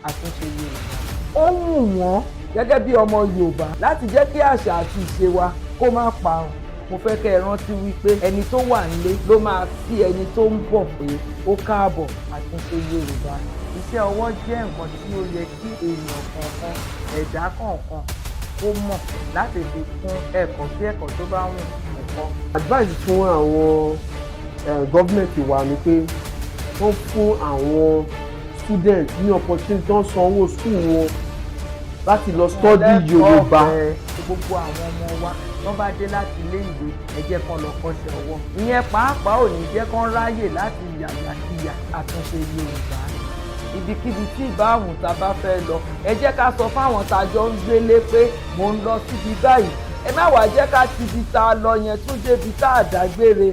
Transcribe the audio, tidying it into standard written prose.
àtúnṣe Yorùbá. Ó wù wọ́n gẹ́gẹ́ bí ọmọ Yorùbá láti jẹ́ kí àṣà àti ìṣe wa kó má parun. Mo fẹ́ kẹ́ ẹ rántí wípé ẹni tó wà nílé ló máa kí ẹni tó ń bọ̀ pé ó káàbọ̀. Àtúnṣe Yorùbá. Iṣẹ́ ọwọ́ jẹ́ nǹkan tí ó yẹ kí èèyàn kọ̀ọ̀kan, ẹ̀dá kọ̀ọ̀kan kó mọ̀ láti fi kún ẹ̀kọ́ sí ẹ̀kọ́ tó bá wù ẹ̀kọ́. Advice fún àwọn gọ́ọ̀mẹ̀ntì wa ni pé wọ́n fún àwọn student ní opportunity tó ń sanwó school wọn láti lọ study Yorùbá. Gbogbo àwọn ọmọ wa wọ́n bá dé láti ilé ìwé ẹ jẹ́ kán lọ kọ́ṣẹ́ ọwọ́. Ìyẹn pàápàá ò ní jẹ́ kán ráyè láti yàyàkíyà. Àtúnṣe Yorùbá. Ibikíbi tí ìbáwùn tá bá fẹ́ lọ ẹ jẹ́ ká sọ fáwọn tá jọ ń gbélé pé mò ń lọ síbi báyìí. Ẹ má wàá jẹ́ ká ti ibi tá a lọ yẹn tún débi tá a dágbére.